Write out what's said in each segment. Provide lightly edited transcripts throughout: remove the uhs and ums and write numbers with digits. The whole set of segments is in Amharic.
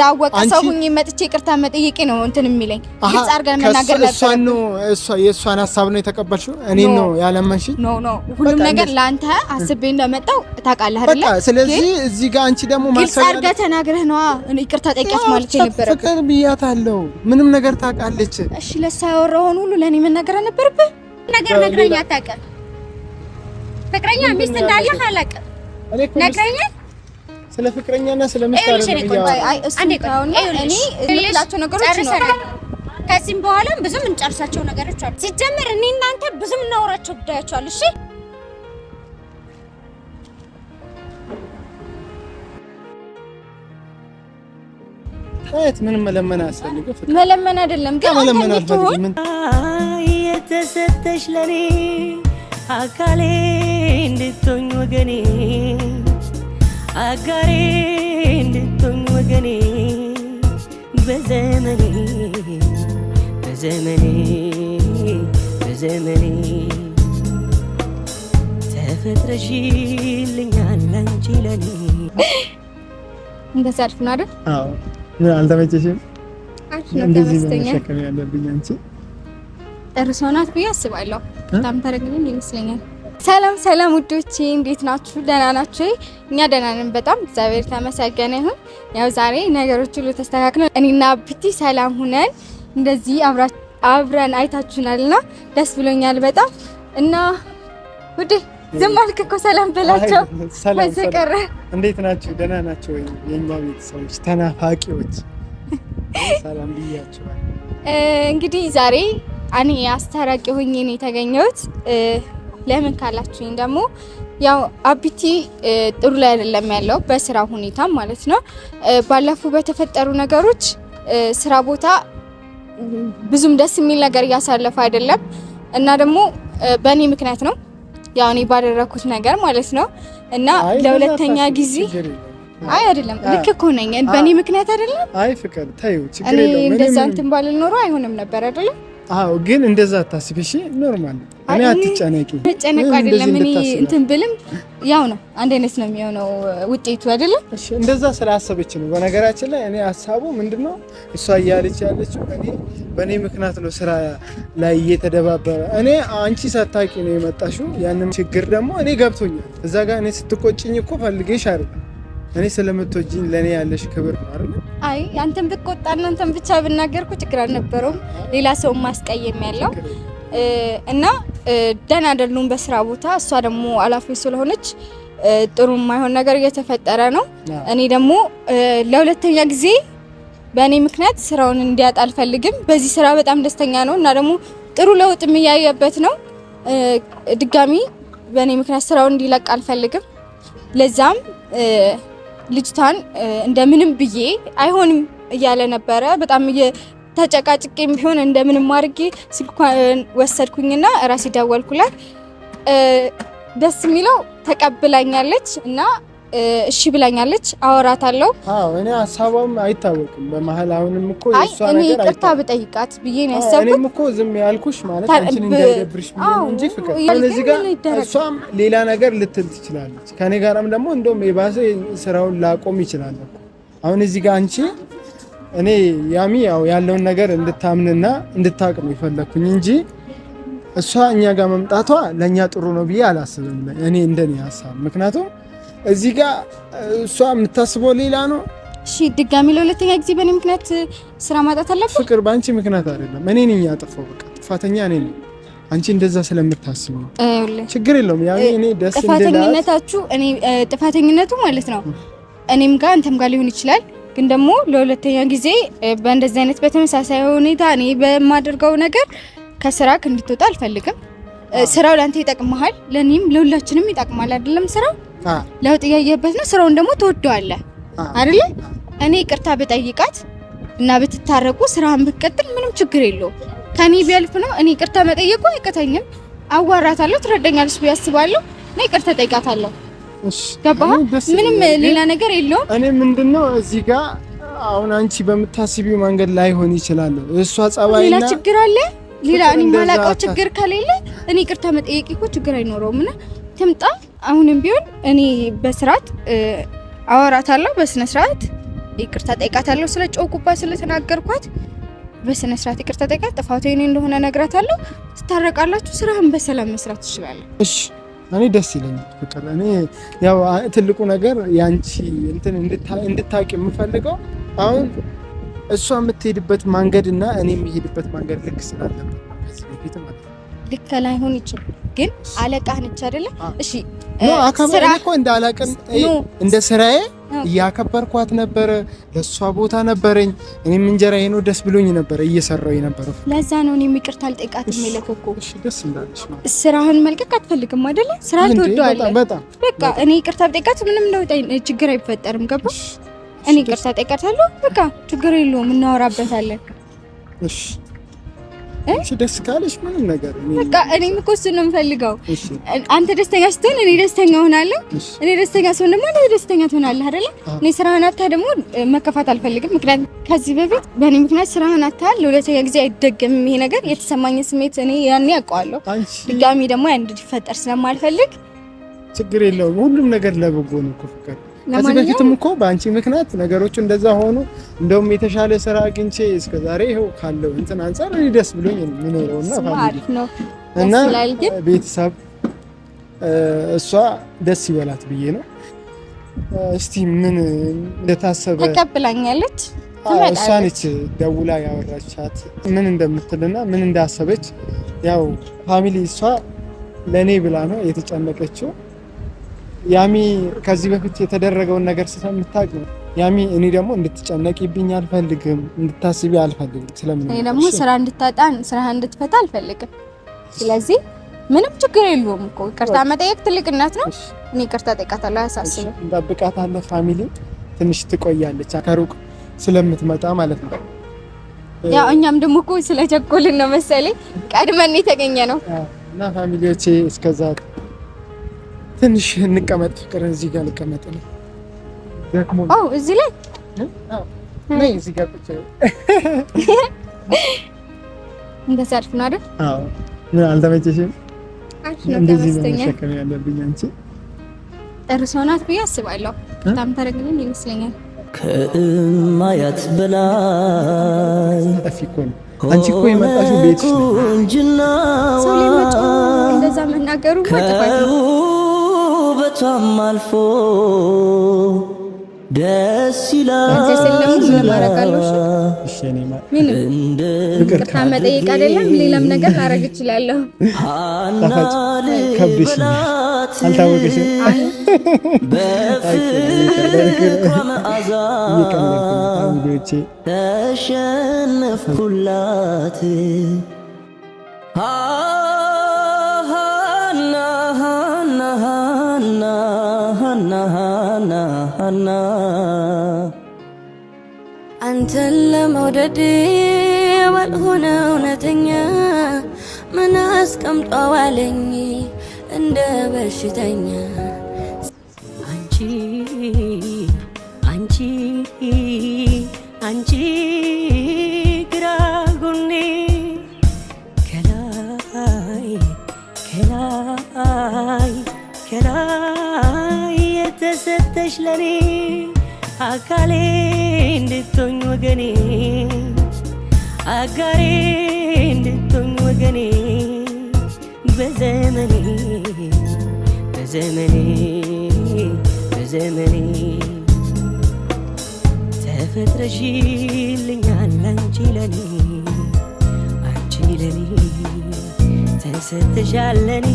ዳወቀ ሰው ሁኝ መጥቼ ይቅርታ መጠየቄ ነው እንትን የሚለኝ ግልጽ አድርገን መናገር ነበር የእሷን ሐሳብ ነው የተቀበልሽው እኔ ነው ያለመንሽ ኖ ሁሉም ነገር ላንተ አስቤ እንደመጣው ታውቃለህ አይደል በቃ ስለዚህ እዚህ ጋር አንቺ ደግሞ ግልጽ አድርገህ ተናግረህ ነው ይቅርታ ጠይቂያት ማለት ነበር ፍቅር ብያታለሁ ምንም ነገር ታውቃለች እሺ ለሳ ያወራውን ሁሉ ለኔ መናገር ነበርብህ ነገር ነግረኛ አታውቅም ፍቅረኛ ሚስት እንዳለህ አላውቅም ነግረኛ ስለ ፍቅረኛና ስለ ሚስት እኔ ልላቸው ነገሮች ነው ከዚህም በኋላ ብዙም እንጨርሳቸው ነገሮች አሉ ሲጀመር እኔ እናንተ ብዙም እናወራቸው ጉዳዮች አሉ እሺ አይት ምንም መለመን አያስፈልግም ፍቅር መለመን አይደለም ግን መለመን አልፈልግም የተሰጠሽ ለኔ አካሌ እንድትሆኝ ወገኔ አጋሬ እንድትሆኝ ወገኔ በዘመኔ ተፈጥረሽልኛል አንቺ ለኔ እንደዛ አልፍ ነው አይደል አዎ ምን አልተመቸሽም እንደዚህ ነው መሸከም ያለብኝ አንቺ እርሶናት ብዬ አስባለሁ በጣም ተረግልኝ ይመስለኛል ሰላም ውዶቼ እንዴት ናችሁ ደህና ናችሁ እኛ ደህና ነን በጣም እግዚአብሔር ተመሰገነ ይሁን ያው ዛሬ ነገሮች ሁሉ ተስተካክለው እኔና ቢቲ ሰላም ሆነን እንደዚህ አብረን አይታችሁናልና ደስ ብሎኛል በጣም እና ውዴ ዝም አልክ እኮ ሰላም በላቸው በዘቀረ እንዴት ናችሁ ደህና ናችሁ ወይ የኛ ቤተሰቦች ተናፋቂዎች ሰላም ብያችኋል እንግዲህ ዛሬ እኔ አስተራቂ ሆኜ ነው የተገኘሁት ለምን ካላችሁኝ ደግሞ ያው አቢቲ ጥሩ ላይ አይደለም ያለው በስራ ሁኔታ ማለት ነው ባለፈው በተፈጠሩ ነገሮች ስራ ቦታ ብዙም ደስ የሚል ነገር ያሳለፈ አይደለም እና ደግሞ በእኔ ምክንያት ነው ያው እኔ ባደረኩት ነገር ማለት ነው እና ለሁለተኛ ጊዜ አይ አይደለም ልክ እኮ ነኝ በእኔ ምክንያት አይደለም አይ ፍቅር ታዩ ችግር የለውም እኔ እንደዛ እንትን ባልል ኖሮ አይሆንም ነበር አይደለም አዎ ግን እንደዛ ታስቢ እሺ ኖርማል እኔ አትጨነቂ ተጨነቁ አይደለም እኔ እንትን ብልም ያው ነው አንድ አይነት ነው የሚሆነው ውጤቱ አይደለም እሺ እንደዛ ስላሰበች ነው በነገራችን ላይ እኔ ሐሳቡ ምንድነው እሷ እያለች ያለችው እኔ በእኔ ምክንያት ነው ስራ ላይ እየተደባበረ እኔ አንቺ ሳታቂ ነው የመጣሽው ያንን ችግር ደግሞ እኔ ገብቶኛል እዛ ጋር እኔ ስትቆጭኝ እኮ ፈልጌሽ አይደል እኔ ስለምትወጂኝ ለኔ ያለሽ ክብር ነው አይደል አይ አንተም ብትቆጣና አንተም ብቻ ብናገርኩ ችግር አልነበረው ሌላ ሰው ማስቀየም ያለው እና ደህና አይደሉም በስራ ቦታ እሷ ደግሞ አላፊ ስለሆነች ጥሩ የማይሆን ነገር እየተፈጠረ ነው እኔ ደግሞ ለሁለተኛ ጊዜ በእኔ ምክንያት ስራውን እንዲያጣ አልፈልግም በዚህ ስራ በጣም ደስተኛ ነው እና ደግሞ ጥሩ ለውጥ የሚያየበት ነው ድጋሚ በእኔ ምክንያት ስራውን እንዲለቅ አልፈልግም ለዛም ልጅታን እንደምንም ብዬ አይሆንም እያለ ነበረ በጣም ተጨቃጭቄም ቢሆን እንደምንም አድርጌ ስልኳን ወሰድኩኝና ራሴ ደወልኩላት ደስ የሚለው ተቀብላኛለች እና እሺ ብላኛለች አወራታለሁ አዎ እኔ ሐሳቧም አይታወቅም በመሃል አሁንም እኮ እሷ ነገር እኔ ይቅርታ ብጠይቃት ብዬ ነው ያሰብኩት እኔም እኮ ዝም ያልኩሽ ማለት አንቺን እንዳይደብርሽ ብዬ ነው እንጂ ፍቅር ስለዚህ ጋር እሷም ሌላ ነገር ልትል ትችላለች ከኔ ጋርም ደግሞ እንደውም የባሰ ስራውን ላቆም ይችላል እኮ አሁን እዚህ ጋር አንቺ እኔ ያሚ ያው ያለውን ነገር እንድታምንና እንድታቅ ነው የፈለኩኝ እንጂ እሷ እኛ ጋር መምጣቷ ለኛ ጥሩ ነው ብዬ አላስብም እኔ እንደኔ ሐሳብ ምክንያቱም እዚህ ጋር እሷ የምታስበው ሌላ ነው እሺ ድጋሚ ለሁለተኛ ጊዜ በእኔ ምክንያት ስራ ማጣት አለበት ፍቅር ባንቺ ምክንያት አይደለም እኔ ነኝ ያጠፋው በቃ ጥፋተኛ እኔ ነኝ አንቺ እንደዛ ስለምታስብ ነው ችግር የለውም ያው እኔ ደስ እንደላ ጥፋተኝነታችሁ እኔ ጥፋተኝነቱ ማለት ነው እኔም ጋር አንተም ጋር ሊሆን ይችላል ግን ደግሞ ለሁለተኛ ጊዜ በእንደዚህ አይነት በተመሳሳይ ሁኔታ እኔ በማደርገው ነገር ከስራክ እንድትወጣ አልፈልግም ስራው ላንተ ይጠቅምሃል ለኔም ለሁላችንም ይጠቅማል አይደለም ስራው ለውጥ ያየበት ነው ስራውን ደግሞ ተወደዋለህ አይደል እኔ ይቅርታ በጠይቃት እና ብትታረቁ ስራን ብትቀጥል ምንም ችግር የለውም ከኔ ቢያልፍ ነው እኔ ይቅርታ መጠየቁ አይቀተኝም አዋራታለሁ ትረዳኛለች ብያስባለሁ እኔ ይቅርታ ጠይቃታለሁ እሺ ገባህ ምንም ሌላ ነገር የለውም እኔ ምንድነው እዚህ ጋር አሁን አንቺ በመታስቢው መንገድ ላይ ሆን ይችላል እሷ ጸባይና ሌላ ችግር አለ ሌላ እኔ ማላቀው ችግር ከሌለ እኔ ይቅርታ መጠየቅ እኮ ችግር አይኖረውም እና ትምጣ አሁንም ቢሆን እኔ በስርዓት አወራታለሁ በስነ ስርዓት ይቅርታ ጠይቃታለሁ። ስለ ጮኩባት ስለተናገርኳት በስነ ስርዓት ይቅርታ ጠይቃት፣ ጥፋቱ የኔ እንደሆነ ነግራታለሁ። ትታረቃላችሁ፣ ስራህን በሰላም መስራት ትችላለህ። እሺ እኔ ደስ ይለኛል ፍቅር። እኔ ያው ትልቁ ነገር ያንቺ እንትን እንድታቂ የምፈልገው አሁን እሷ የምትሄድበት መንገድና እኔ የምሄድበት መንገድ ልክ ስላለበት ከዚህ በፊት ማለት ነው። ልክ ላይሆን ይችላል ግን አለቃህ ነች አይደለ? እሺ አከብሬ እኮ እንደ አለቃም እንደ ስራዬ እያከበርኳት ነበረ። ለሷ ቦታ ነበረኝ። እኔም እንጀራዬ ነው ደስ ብሎኝ ነበር እየሰራው የነበረው። ለዛ ነው እኔ ይቅርታ አልጠይቃትም የለከኩ። እሺ ደስ እንዳለሽ ማለት ስራህን መልቀቅ አትፈልግም አይደለ? ስራህን ትወደዋለህ በጣም። በቃ እኔ ይቅርታ ጠይቃት ምንም ለውጥ ችግር አይፈጠርም። ገባ? እኔ ይቅርታ ጠይቃታለሁ። በቃ ችግር የለውም እናወራበታለን። እሺ እሺ ደስ ካለሽ ምንም ነገር በቃ እኔም እኮ እሱን ነው የምፈልገው። አንተ ደስተኛ ስትሆን እኔ ደስተኛ ሆናለሁ። እኔ ደስተኛ ስሆን ደግሞ አንተ ደስተኛ ትሆናለህ አይደለ? እኔ ስራህን አጥተህ ደግሞ መከፋት አልፈልግም። ምክንያቱም ከዚህ በፊት በእኔ ምክንያት ስራህን አጥተሃል። ለሁለተኛ ጊዜ አይደገምም ይሄ ነገር። የተሰማኝ ስሜት እኔ ያኔ አውቀዋለሁ። ድጋሚ ደግሞ ያን እንዲፈጠር ስለማልፈልግ ችግር የለውም። ሁሉም ነገር ለበጎ ነው እኮ ፍቅር። ከዚህ በፊትም እኮ በአንቺ ምክንያት ነገሮች እንደዛ ሆኑ። እንደውም የተሻለ ስራ አግኝቼ እስከዛሬ ይኸው ካለው እንትን አንፃር እኔ ደስ ብሎኝ የምኖረውና ፋሚሊ እና ቤተሰብ እሷ ደስ ይበላት ብዬ ነው። እስቲ ምን እንደታሰበ ተቀብላኛለች። እሷ ነች ደውላ ያወራቻት ምን እንደምትልና ምን እንዳሰበች። ያው ፋሚሊ እሷ ለኔ ብላ ነው የተጨነቀችው። ያሚ ከዚህ በፊት የተደረገውን ነገር ስለምታውቅ ነው። ያሚ እኔ ደግሞ እንድትጨነቂብኝ አልፈልግም፣ እንድታስቢ አልፈልግም። ስለምን እኔ ደግሞ ስራ እንድታጣ ስራ እንድትፈታ አልፈልግም። ስለዚህ ምንም ችግር የለውም እኮ ይቅርታ መጠየቅ ትልቅነት ነው። እኔ ይቅርታ ጠይቃታለሁ፣ አያሳስብም። እንጠብቃታለን። ፋሚሊ ትንሽ ትቆያለች ከሩቅ ስለምትመጣ ማለት ነው። ያው እኛም ደግሞ እኮ ስለቸኮልን ነው መሰለኝ ቀድመን የተገኘ ነው እና ፋሚሊዎቼ እስከዛ ትንሽ እንቀመጥ። ፍቅር እዚህ ጋር ልቀመጥ ነው ደግሞ። እዚህ ላይ ነይ፣ እዚህ ጋር ቁጭ እንደዛ አሪፍ ነው አይደል? ምን አልተመቸሽም? እንደዚህ ነው መሸከም ያለብኝ አንቺ ጥሩ ሰው ናት ብዬ አስባለሁ። በጣም ተረግልን ይመስለኛል። ከማያት በላይ እኮ ነው አንቺ እኮ የመጣሽው ቤትሽ ነው። ሰው ሊመጣ እንደዛ መናገሩ ወጥቷል። በጣም አልፎ ደስ ይላል። ይቅርታ መጠየቅ አይደለም ሌላም ነገር ላደርግ እችላለሁ። አልታወቀሽም? ተሸነፍኩላት አንተን ለመውደድ ባልሆነ እውነተኛ ምን አስቀምጧዋለኝ እንደ በሽተኛ። አንቺ አንቺ አንቺ ግራ ጎኔ ከላይ ከላይ ከላይ የተሰጠሽ ለኔ አካሌ እንድትሆኝ ወገኔ አጋሬ እንድትሆኝ ወገኔ በዘመኔ በዘመኔ በዘመኔ ተፈጥረሽልኛል አንቺ ለኔ አንቺ ለኔ ተሰጥተሻል ለኔ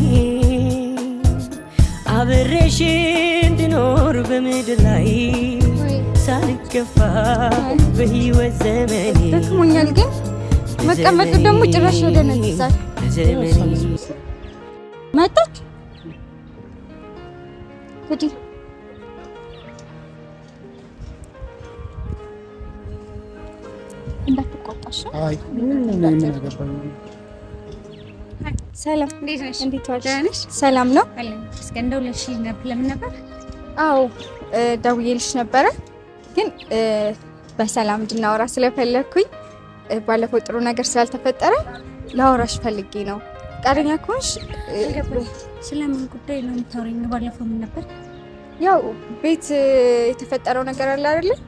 አብሬሽ እንድኖር በምድር ላይ ሳልከፋ በህይወት ዘመኔ። ደክሞኛል ግን መቀመጡ ደግሞ ጭራሽ ወደ ነጥሳት መጣች። እንግዲህ እንዳትቆጣሽ። አይ ምን አገባኝ። ሰላም፣ እንዴት ነሽ? እንዴት ዋልሽ? ሰላም ነው። እስከ እንደውልሽልኝ ነበር። ለምን ነበር? አዎ ደውዬልሽ ነበረ ግን በሰላም እንድናወራ ስለፈለኩኝ ባለፈው ጥሩ ነገር ስላልተፈጠረ ላወራሽ ፈልጌ ነው። ፈቃደኛ ከሆንሽ። ስለምን ጉዳይ ነው የምታወሪኝ? ባለፈው ምን ነበር? ያው ቤት የተፈጠረው ነገር አለ አይደል?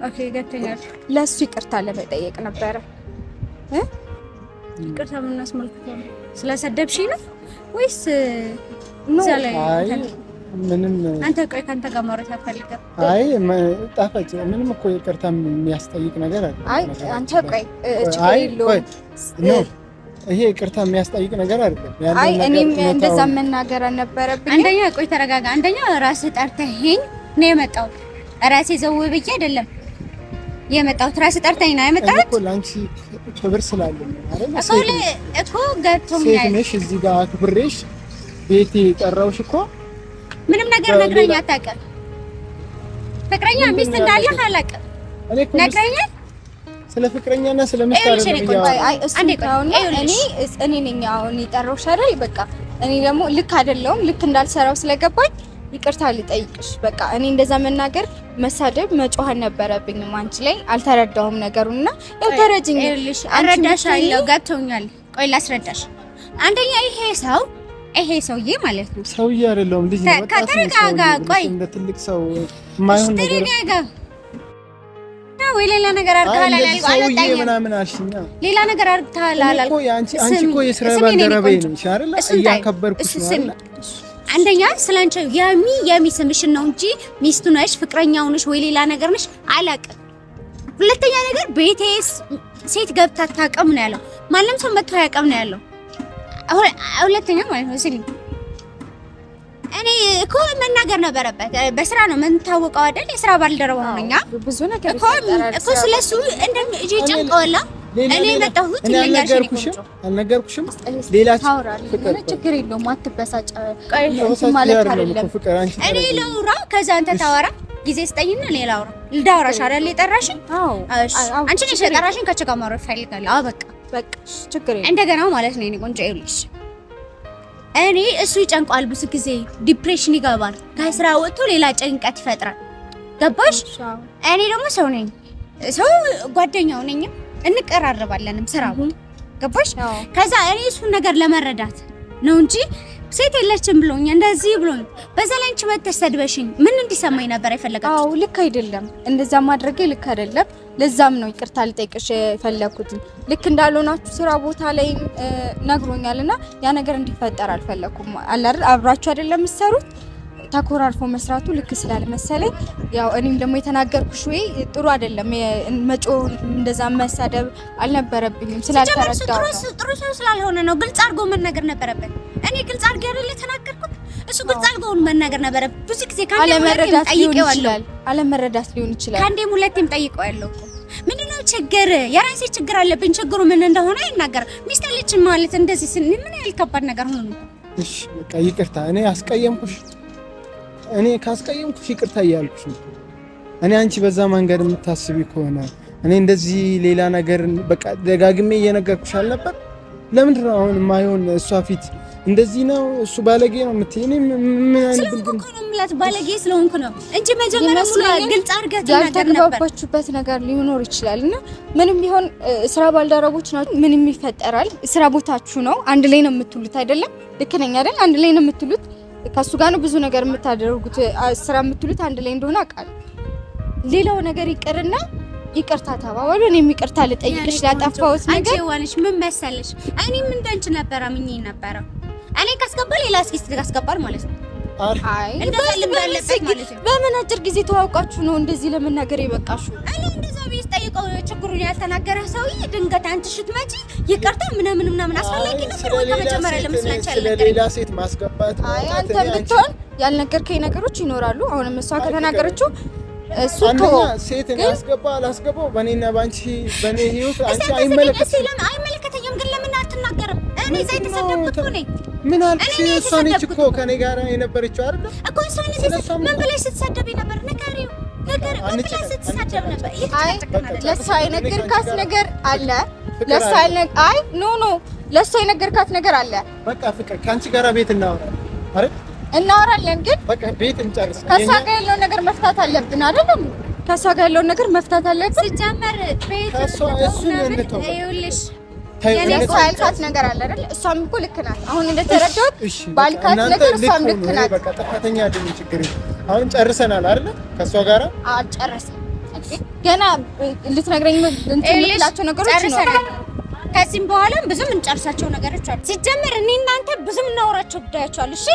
ኦኬ ገብቶኛል። ለሱ ይቅርታ ለመጠየቅ ነበረ። ይቅርታ ምን አስመልክቶ ነው? ስለሰደብሽኝ ነው ወይስ ዛላይ ምንም አንተ ቆይ ካንተ ጋር ማውራት አልፈልግም። አይ ጣፋጭ ምንም እኮ ይቅርታ የሚያስጠይቅ ነገር አለ። አይ አንተ ቆይ ይሄ ይቅርታ የሚያስጠይቅ ነገር አይደለም። አይ እኔም እንደዛ መናገር አልነበረብኝም። አንደኛ ቆይ ተረጋጋ። አንደኛ ራስህ ጠርተኸኝ ነው የመጣሁት። ራሴ ዘው ብዬ አይደለም የመጣሁት። ራስህ ጠርተኸኝ ነው የመጣሁት እኮ ላንቺ ክብር ስላለኝ አይደል? እኮ ገብቶኛል። ሴት ነሽ እዚህ ጋር አክብሬሽ ቤቴ ጠራውሽ እኮ ምንም ነገር ነግረኛ አታውቅም። ፍቅረኛ ሚስት እንዳለህ አላውቅም። ነግረኛ ስለ ፍቅረኛና ስለ ሚስት አይደለም። አይ እኔ ነኝ አሁን የጠራሁሽ አይደል? በቃ እኔ ደግሞ ልክ አይደለሁም። ልክ እንዳልሰራው ስለገባኝ ይቅርታ ልጠይቅሽ። በቃ እኔ እንደዛ መናገር፣ መሳደብ፣ መጮህ ነበረብኝም አንቺ ላይ አልተረዳሁም ነገሩንና ያው ተረጅኝ። አረዳሻለሁ። ገብቶኛል። ቆይ ላስረዳሽ። አንደኛ ይሄ ሰውዬ ማለት ነው። ሰውዬ አይደለም ልጅ ነው። ከተረጋጋ ቆይ እንደ ትልቅ ሰው ማይሆን ነገር ወይ ሌላ ነገር አርጋላ ሰውዬ ምናምን አልሽኛ። ሌላ ነገር አርጋላ እኮ አንቺ እኮ የስራ ባልደረባዬ ነሽ አይደል? እያከበርኩሽ ነው። አንደኛ ስላንቺ የሚ ስምሽን ነው እንጂ ሚስቱ ነሽ ፍቅረኛው ነሽ ወይ ሌላ ነገር ነሽ አላውቅም። ሁለተኛ ነገር ቤቴስ ሴት ገብታ ታቀም ነው ያለው። ማንም ሰው መጥቶ ያቀም ነው ያለው። ሁለተኛ ማለት ነው ሲል እኔ እኮ መናገር ነበረበት። በስራ ነው የምንታወቀው አይደል? የስራ ባልደረባ ነውኛ ብዙ ነገር እኮ ስለሱ እንደዚህ ጨንቀውላ እኔ መጣሁት አልነገርኩሽም። ሌላ ፍቅር ችግር የለውም አትበሳጭ ማለት አይደለም። እኔ ላውራ ከዛ አንተ ታወራ። ጊዜ ስጠኝና እኔ ላውራ። ልዳውራሽ አይደል የጠራሽኝ? አንቺ ነሽ የጠራሽኝ። ከአንቺ ጋር ማውራት እፈልጋለሁ። በቃ ችግር የለም። እንደገና ማለት ነው እኔ ቆንጆ ይኸውልሽ፣ እኔ እሱ ይጨንቋል ብዙ ጊዜ ዲፕሬሽን ይገባል። ከስራ ወጥቶ ሌላ ጭንቀት ይፈጥራል። ገባሽ? እኔ ደግሞ ሰው ነኝ፣ ሰው ጓደኛው ነኝ፣ እንቀራረባለንም ስራ ቦታ። ገባሽ? ከዛ እኔ እሱን ነገር ለመረዳት ነው እንጂ ሴት የለችም ብሎኝ እንደዚህ ብሎኝ በዛ ላይ አንቺ መተሽ ሰድበሽኝ ምን እንዲሰማኝ ነበር የፈለጋችሁት? አዎ ልክ አይደለም፣ እንደዛ ማድረጌ ልክ አይደለም። ለዛም ነው ይቅርታ ልጠይቅሽ የፈለኩት። ልክ እንዳልሆናችሁ ስራ ቦታ ላይ ነግሮኛልና ያ ነገር እንዲፈጠር አልፈለኩም። አይደል አብራችሁ አይደለም የምትሰሩት፣ ተኮራርፎ መስራቱ ልክ ስላልመሰለኝ ያው እኔም ደግሞ የተናገርኩሽ ወይ ጥሩ አይደለም። መጮ እንደዛ መሳደብ አልነበረብኝም ስላልተረዳው ነው። ጥሩ ሰው ስላልሆነ ነው። ግልጽ አድርጎ መናገር ነበረበት። እኔ ግልጽ አድርጌ አይደል የተናገርኩት? እሱ ግልጽ አድርጎ መናገር ነበረበት። ብዙ ጊዜ አለመረዳት ሊሆን ይችላል። ካንዴም ሁለቴም ጠይቀዋለሁ እኮ ምንድነው ችግር? የራሴ ችግር አለብኝ። ችግሩ ምን እንደሆነ አይናገር። ሚስት አለችኝ ማለት እንደዚህ ምን ያህል ከባድ ነገር ሆኖ ነው? እሺ በቃ ይቅርታ። እኔ አስቀየምኩሽ። እኔ ካስቀየምኩሽ ይቅርታ እያልኩሽ ነው። እኔ አንቺ በዛ መንገድ የምታስቢ ከሆነ እኔ እንደዚህ ሌላ ነገር በቃ ደጋግሜ እየነገርኩሽ አልነበር? ለምንድን ነው አሁን የማይሆን እሷ ፊት እንደዚህ ነው እሱ ባለጌ ነው የምትይ? እኔ ምን አይነት ብልግና ነው የምላት? ባለጌ ስለሆንኩ ነው እንጂ መጀመሪያ ሙሉ ግልጽ አድርገህ ተናገር ነበር። ያልተግባባችሁበት ነገር ሊኖር ይችላልና ምንም ቢሆን ስራ ባልደረቦች ናችሁ። ምንም ይፈጠራል። ስራ ቦታችሁ ነው። አንድ ላይ ነው የምትውሉት አይደለም? ልክ ነኝ አይደል? አንድ ላይ ነው የምትውሉት። ከሱ ጋር ነው ብዙ ነገር የምታደርጉት። ስራ የምትውሉት አንድ ላይ እንደሆነ አውቃለሁ። ሌላው ነገር ይቅርና ይቅርታ ተባባሉ። እኔም ይቅርታ ልጠይቅሽ ላጠፋሁት ነገር። አንቺ ዋንሽ ምን መሰለሽ፣ እኔም እንዳንቺ ነበር አምኜ ነበር። እኔ ካስገባ ሌላ እስኪ ካስገባል ማለት ነው። አይ እንደዚህ ልምዳለበት ማለት ነው። በምን አጭር ጊዜ ተዋውቃችሁ ነው እንደዚህ ለመናገር የበቃሽው? እኔ እንደዛ ቢስ ጠይቀው ችግሩን ያልተናገረ ሰውዬ ድንገት አንቺ ስትመጪ ይቅርታ ምናምን አስፈላጊ ነው ወይ? ከመጀመሪያ ለምስላች ሌላ ሴት ማስገባት? አይ አንተ ብትሆን ያልነገርከኝ ነገሮች ይኖራሉ። አሁንም እሷ ከተናገረችው እሱ ሴት ያስገባ አላስገባው በእኔና ባንቺ በእኔ ህይወት አንቺ አይመለከተኝም። ግን ለምን አትናገርም? እኔ እዛ የተሰደብኩት እኮ ነኝ። ምን አልኩሽ? እሷ ነች እኮ ከኔ ጋር የነበረችው አይደል እኮ። እሷ ነች። ምን ብለሽ ስትሰደብ ነበር? ንገሪው። ምን ብለሽ ስትሰደብ ነበር? አይ ለእሷ የነገርካት ነገር አለ። ለእሷ አይ ኖ ለእሷ የነገርካት ነገር አለ። በቃ ፍቅር ከአንቺ ጋር ቤት እናወራለን አይደል? እናወራለን ግን በቃ ቤት እንጨርስ። ከሷ ጋር ያለው ነገር መፍታት አለብን አይደል? ከሷ ጋር ያለው ነገር መፍታት አለብን። ሲጀመር ቤት እሱን እንተው። ይኸውልሽ የኔ ሳይልካት ነገር አለ አይደል? እሷም እኮ ልክ ናት። አሁን እንደተረዳሁት ባልካት ነገር እሷም ልክ ናት። በቃ ጥፋተኛ አይደለም። ችግር አሁን ጨርሰናል አይደል? ከሷ ጋር አልጨረስንም። ገና ልትነግረኝ እንትላቸው ነገሮች ነው። ከዚህም በኋላ ብዙ እንጨርሳቸው ነገሮች አሉ። ሲጀመር እኔ እናንተ ብዙ እናወራቸው ጉዳዮች አሉ። እሺ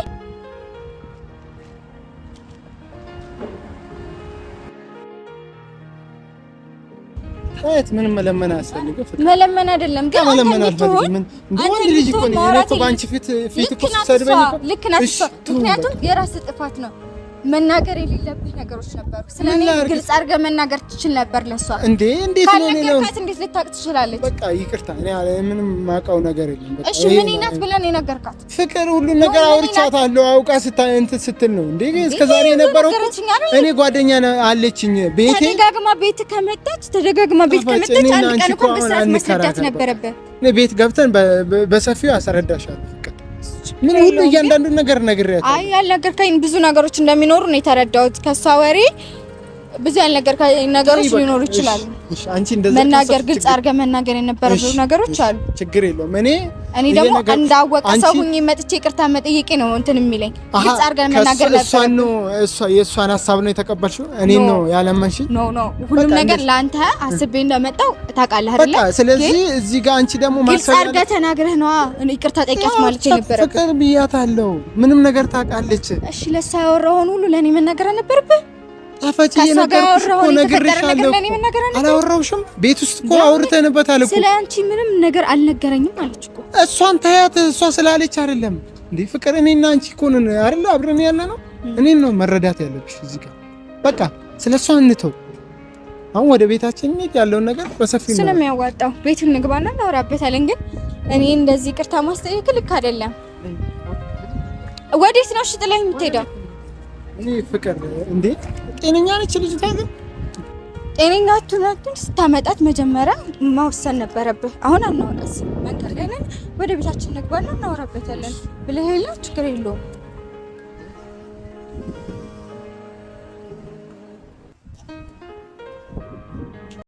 ታየት ምንም መለመን አያስፈልግም። መለመን አይደለም ግን መለመን አልፈልግም። እንደው ልጅ እኮ ነው እኮ ባንቺ ፊት እኮ ሰድበኝ እኮ ልክ ናት። ምክንያቱም የራስ ጥፋት ነው። መናገር የሌለብህ ነገሮች ነበሩ። ስለኔ ግልጽ አድርገህ መናገር ትችል ነበር ለሷ። እንዴት ነው እንዴት ልታውቅ ትችላለች? በቃ ይቅርታ፣ እኔ ምንም ማውቀው ነገር የለም። በቃ እሺ ምን ይናት ብለን የነገርካት? ፍቅር ሁሉን ነገር አውርቻታለሁ። አውቃ ስትል ነው እንዴ እስከዛሬ የነበረው። እኔ ጓደኛ አለችኝ ቤቴ ተደጋግማ ቤት ከመጣች አንድ ቀን እኮ በስርዓት ማስረዳት ነበረብህ። እኔ ቤት ገብተን በሰፊው አስረዳሻለሁ። ምን ሁሉ እያንዳንዱ ነገር ነግሬያለሁ። አይ ያልነገርከኝ ብዙ ነገሮች እንደሚኖሩ ነው የተረዳሁት። ከሷ ወሬ ብዙ ያልነገርከኝ ነገሮች ሊኖሩ ይችላሉ። እሺ አንቺ እንደዛ መናገር ግልጽ አድርገህ መናገር የነበረብህ ነገሮች አሉ። ችግር የለውም። እኔ ደግሞ እንዳወቀ ሰው ሁኜ መጥቼ ይቅርታ መጠየቄ ነው እንትን የሚለኝ። ግልጽ አድርገህ መናገር ነበር። የእሷን ሀሳብ ነው የተቀበልሽው? እኔን ነው ያለመንሽ? ኖ ሁሉም ነገር ለአንተ አስቤ እንደመጣው ታውቃለህ አይደል? በቃ ስለዚህ እዚህ ጋር አንቺ ደግሞ ግልጽ አድርገህ ተናግረህ ነው ይቅርታ ጠይቂያት ማለት የነበረብህ። ፍቅር ብያታለሁ። ምንም ነገር ታውቃለች። እሺ ለእሷ ያወራኸውን ሁሉ ለእኔ መናገር አልነበረብህ? ታፈጪ የነገርኩሽ እኮ ነግሬሻለሁ። አላወራሁሽም? ቤት ውስጥ እኮ አውርተንበታል እኮ። ስለ አንቺ ምንም ነገር አልነገረኝም አለች እኮ። እሷን ታያት፣ እሷ ስላለች አይደለም እንዴ ፍቅር። እኔና አንቺ እኮ ነን አይደል አብረን ያለ ነው። እኔን ነው መረዳት ያለብሽ እዚህ ጋር። በቃ ስለሷ እንተው። አሁን ወደ ቤታችን እንሂድ። ያለውን ነገር በሰፊው ነው ስለሚያዋጣው ቤት እንግባና እናወራበታለን። ግን እኔ እንደዚህ ይቅርታ ማስጠየቅ ልክ አይደለም። ወዴት ነው እሺ ጥለኸኝ የምትሄደው? እኔ ፍቅር እንዴ ጤነኛ ነች ልጅቷ? ግን ጤነኛ አትሆናትም። ስታመጣት መጀመሪያ ማውሰን ነበረብህ። አሁን አናወራስ መንገድ ላይ ነን። ወደ ቤታችን እንግባና እናወራበታለን ብለህ የለ ችግር የለውም።